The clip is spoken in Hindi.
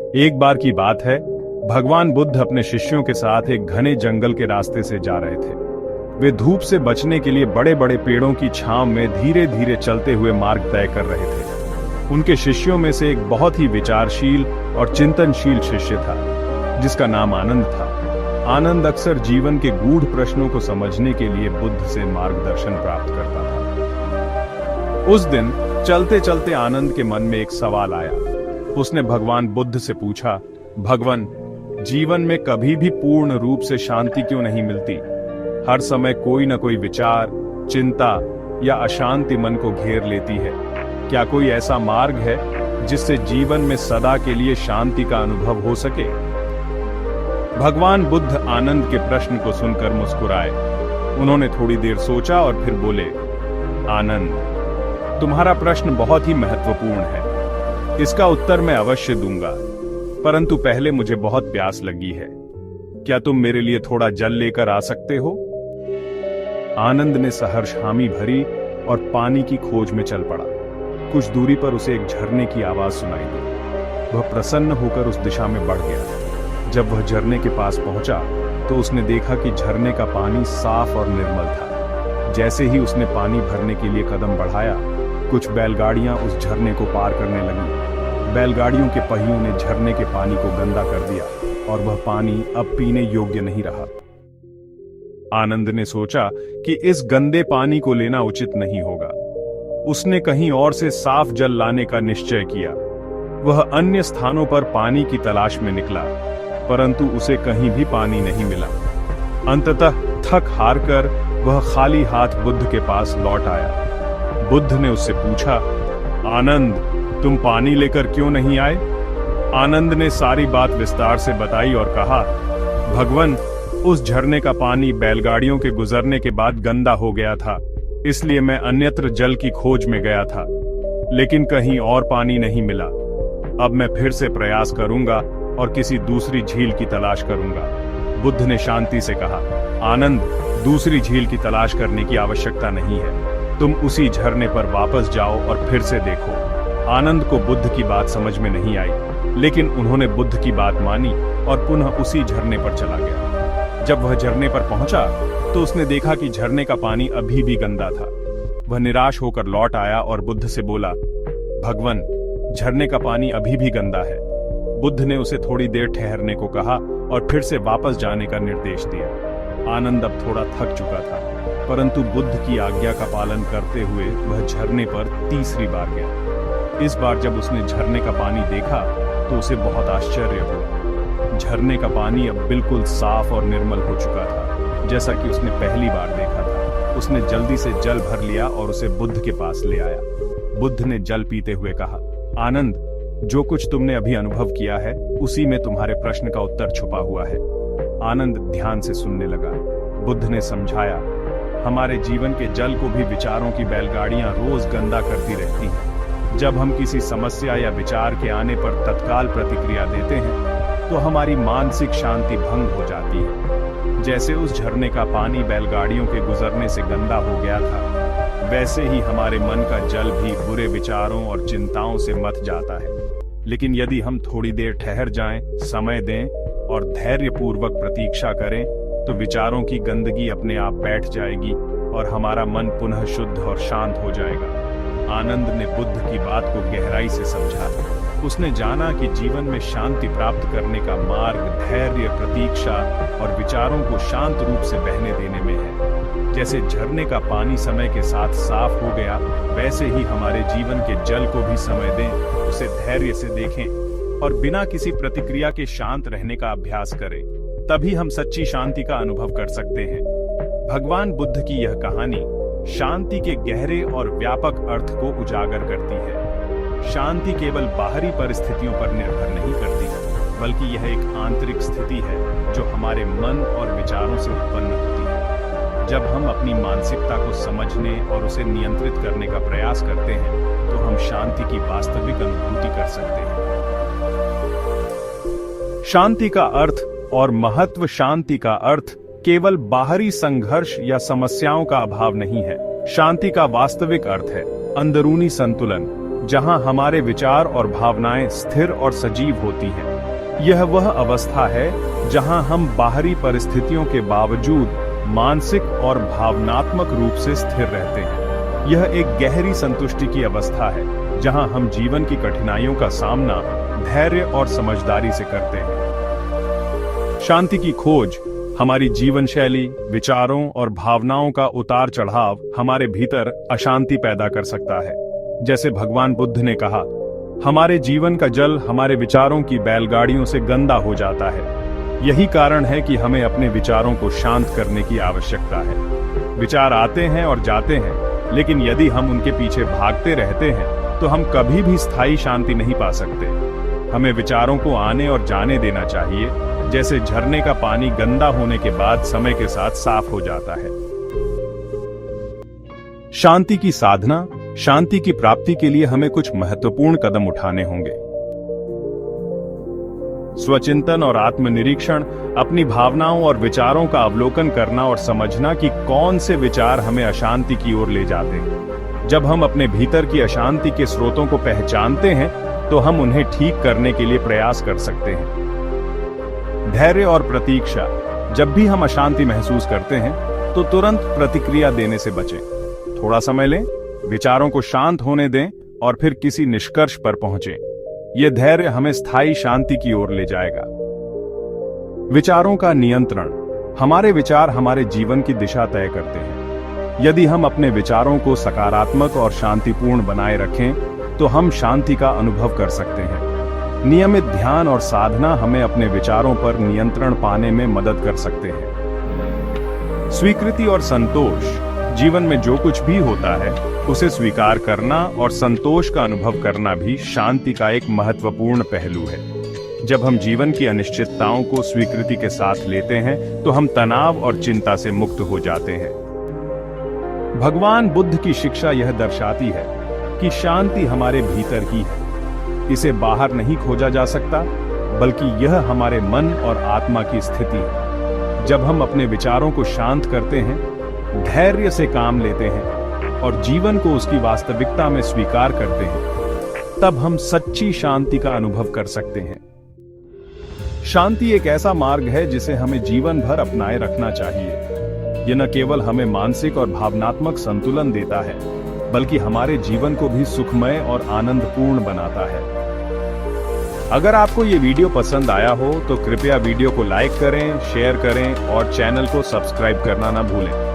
एक बार की बात है, भगवान बुद्ध अपने शिष्यों के साथ एक घने जंगल के रास्ते से जा रहे थे। वे धूप से बचने के लिए बड़े बड़े पेड़ों की छांव में धीरे धीरे चलते हुए मार्ग तय कर रहे थे। उनके शिष्यों में से एक बहुत ही विचारशील और चिंतनशील शिष्य था, जिसका नाम आनंद था। आनंद अक्सर जीवन के गूढ़ प्रश्नों को समझने के लिए बुद्ध से मार्गदर्शन प्राप्त करता था। उस दिन चलते चलते आनंद के मन में एक सवाल आया। उसने भगवान बुद्ध से पूछा, भगवान, जीवन में कभी भी पूर्ण रूप से शांति क्यों नहीं मिलती? हर समय कोई न कोई विचार, चिंता या अशांति मन को घेर लेती है। क्या कोई ऐसा मार्ग है जिससे जीवन में सदा के लिए शांति का अनुभव हो सके? भगवान बुद्ध आनंद के प्रश्न को सुनकर मुस्कुराए। उन्होंने थोड़ी देर सोचा और फिर बोले, आनंद, तुम्हारा प्रश्न बहुत ही महत्वपूर्ण है। इसका उत्तर मैं अवश्य दूंगा, परंतु पहले मुझे बहुत प्यास लगी है। क्या तुम मेरे लिए थोड़ा जल लेकर आ सकते हो? आनंद ने सहर्ष हामी भरी और पानी की खोज में चल पड़ा। कुछ दूरी पर उसे एक झरने की आवाज सुनाई दी। वह प्रसन्न होकर उस दिशा में बढ़ गया। जब वह झरने के पास पहुंचा तो उसने देखा कि झरने का पानी साफ और निर्मल था। जैसे ही उसने पानी भरने के लिए कदम बढ़ाया, कुछ बैलगाड़ियां उस झरने को पार करने लगीं। बैलगाड़ियों के पहियों ने झरने के पानी को गंदा कर दिया और वह पानी अब पीने योग्य नहीं रहा। आनंद ने सोचा कि इस गंदे पानी को लेना उचित नहीं होगा। उसने कहीं और से साफ जल लाने का निश्चय किया। वह अन्य स्थानों पर पानी की तलाश में निकला, परंतु उसे कहीं भी पानी नहीं मिला। अंततः थक हारकर वह खाली हाथ बुद्ध के पास लौट आया। बुद्ध ने उससे पूछा, आनंद, तुम पानी लेकर क्यों नहीं आए? आनंद ने सारी बात विस्तार से बताई और कहा, भगवान, उस झरने का पानी बैलगाड़ियों के गुजरने के बाद गंदा हो गया था, इसलिए मैं अन्यत्र जल की खोज में गया था, लेकिन कहीं और पानी नहीं मिला। अब मैं फिर से प्रयास करूंगा और किसी दूसरी झील की तलाश करूंगा। बुद्ध ने शांति से कहा, आनंद, दूसरी झील की तलाश करने की आवश्यकता नहीं है। तुम उसी झरने पर वापस जाओ और फिर से देखो। आनंद को बुद्ध की बात समझ में नहीं आई, लेकिन उन्होंने बुद्ध की बात मानी और पुनः उसी झरने पर चला गया। जब वह झरने पर पहुंचा तो उसने देखा कि झरने का पानी अभी भी गंदा था। वह निराश होकर लौट आया और बुद्ध से बोला, भगवान, झरने का पानी अभी भी गंदा है। बुद्ध ने उसे थोड़ी देर ठहरने को कहा और फिर से वापस जाने का निर्देश दिया। आनंद अब थोड़ा थक चुका था, परंतु बुद्ध की आज्ञा का पालन करते हुए वह झरने पर तीसरी बार गया। इस बार जब उसने झरने का पानी देखा तो उसे बहुत आश्चर्य हुआ। झरने का पानी अब बिल्कुल साफ और निर्मल हो चुका था, जैसा कि उसने पहली बार देखा था। उसने जल्दी से जल भर लिया और उसे बुद्ध के पास ले आया। बुद्ध ने जल पीते हुए कहा, आनंद, जो कुछ तुमने अभी अनुभव किया है उसी में तुम्हारे प्रश्न का उत्तर छुपा हुआ है। आनंद ध्यान से सुनने लगा। बुद्ध ने समझाया, हमारे जीवन के जल को भी विचारों की बैलगाड़ियां रोज गंदा करती रहती हैं। जब हम किसी समस्या या विचार के आने पर तत्काल प्रतिक्रिया देते हैं तो हमारी मानसिक शांति भंग हो जाती है। जैसे उस झरने का पानी बैलगाड़ियों के गुजरने से गंदा हो गया था, वैसे ही हमारे मन का जल भी बुरे विचारों और चिंताओं से मथ जाता है। लेकिन यदि हम थोड़ी देर ठहर जाएं, समय दें और धैर्यपूर्वक प्रतीक्षा करें तो विचारों की गंदगी अपने आप बैठ जाएगी और हमारा मन पुनः शुद्ध और शांत हो जाएगा। आनंद ने बुद्ध की बात को गहराई से समझा। उसने जाना कि जीवन में शांति प्राप्त करने का मार्ग धैर्य, प्रतीक्षा और विचारों को शांत रूप से बहने देने में है। जैसे झरने का पानी समय के साथ साफ हो गया, वैसे ही हमारे जीवन के जल को भी समय दें, उसे धैर्य से देखें और बिना किसी प्रतिक्रिया के शांत रहने का अभ्यास करें। तभी हम सच्ची शांति का अनुभव कर सकते हैं। भगवान बुद्ध की यह कहानी शांति के गहरे और व्यापक अर्थ को उजागर करती है। शांति केवल बाहरी परिस्थितियों पर निर्भर नहीं करती, बल्कि यह एक आंतरिक स्थिति है जो हमारे मन और विचारों से उत्पन्न होती है। जब हम अपनी मानसिकता को समझने और उसे नियंत्रित करने का प्रयास करते हैं तो हम शांति की वास्तविक अनुभूति कर सकते हैं। शांति का अर्थ और महत्व। शांति का अर्थ केवल बाहरी संघर्ष या समस्याओं का अभाव नहीं है। शांति का वास्तविक अर्थ है अंदरूनी संतुलन, जहां हमारे विचार और भावनाएं स्थिर और सजीव होती हैं। यह वह अवस्था है जहां हम बाहरी परिस्थितियों के बावजूद मानसिक और भावनात्मक रूप से स्थिर रहते हैं। यह एक गहरी संतुष्टि की अवस्था है जहां हम जीवन की कठिनाइयों का सामना धैर्य और समझदारी से करते हैं। शांति की खोज हमारी जीवन शैली, विचारों और भावनाओं का उतार चढ़ाव हमारे भीतर अशांति पैदा कर सकता है। जैसे भगवान बुद्ध ने कहा, हमारे जीवन का जल हमारे विचारों की बैलगाड़ियों से गंदा हो जाता है। यही कारण है कि हमें अपने विचारों को शांत करने की आवश्यकता है। विचार आते हैं और जाते हैं, लेकिन यदि हम उनके पीछे भागते रहते हैं तो हम कभी भी स्थायी शांति नहीं पा सकते। हमें विचारों को आने और जाने देना चाहिए, जैसे झरने का पानी गंदा होने के बाद समय के साथ साफ हो जाता है। शांति की साधना, शांति की प्राप्ति के लिए हमें कुछ महत्वपूर्ण कदम उठाने होंगे। स्वचिंतन और आत्मनिरीक्षण, अपनी भावनाओं और विचारों का अवलोकन करना और समझना कि कौन से विचार हमें अशांति की ओर ले जाते हैं। जब हम अपने भीतर की अशांति के स्रोतों को पहचानते हैं तो हम उन्हें ठीक करने के लिए प्रयास कर सकते हैं। धैर्य और प्रतीक्षा, जब भी हम अशांति महसूस करते हैं तो तुरंत प्रतिक्रिया देने से बचें। थोड़ा समय लें, विचारों को शांत होने दें और फिर किसी निष्कर्ष पर पहुंचें। यह धैर्य हमें स्थायी शांति की ओर ले जाएगा। विचारों का नियंत्रण, हमारे विचार हमारे जीवन की दिशा तय करते हैं। यदि हम अपने विचारों को सकारात्मक और शांतिपूर्ण बनाए रखें तो हम शांति का अनुभव कर सकते हैं। नियमित ध्यान और साधना हमें अपने विचारों पर नियंत्रण पाने में मदद कर सकते हैं। स्वीकृति और संतोष, जीवन में जो कुछ भी होता है उसे स्वीकार करना और संतोष का अनुभव करना भी शांति का एक महत्वपूर्ण पहलू है। जब हम जीवन की अनिश्चितताओं को स्वीकृति के साथ लेते हैं तो हम तनाव और चिंता से मुक्त हो जाते हैं। भगवान बुद्ध की शिक्षा यह दर्शाती है कि शांति हमारे भीतर ही है। इसे बाहर नहीं खोजा जा सकता, बल्कि यह हमारे मन और आत्मा की स्थिति है। जब हम अपने विचारों को शांत करते हैं, धैर्य से काम लेते हैं और जीवन को उसकी वास्तविकता में स्वीकार करते हैं, तब हम सच्ची शांति का अनुभव कर सकते हैं। शांति एक ऐसा मार्ग है जिसे हमें जीवन भर अपनाए रखना चाहिए। यह न केवल हमें मानसिक और भावनात्मक संतुलन देता है, बल्कि हमारे जीवन को भी सुखमय और आनंदपूर्ण बनाता है। अगर आपको ये वीडियो पसंद आया हो तो कृपया वीडियो को लाइक करें, शेयर करें और चैनल को सब्सक्राइब करना न भूलें।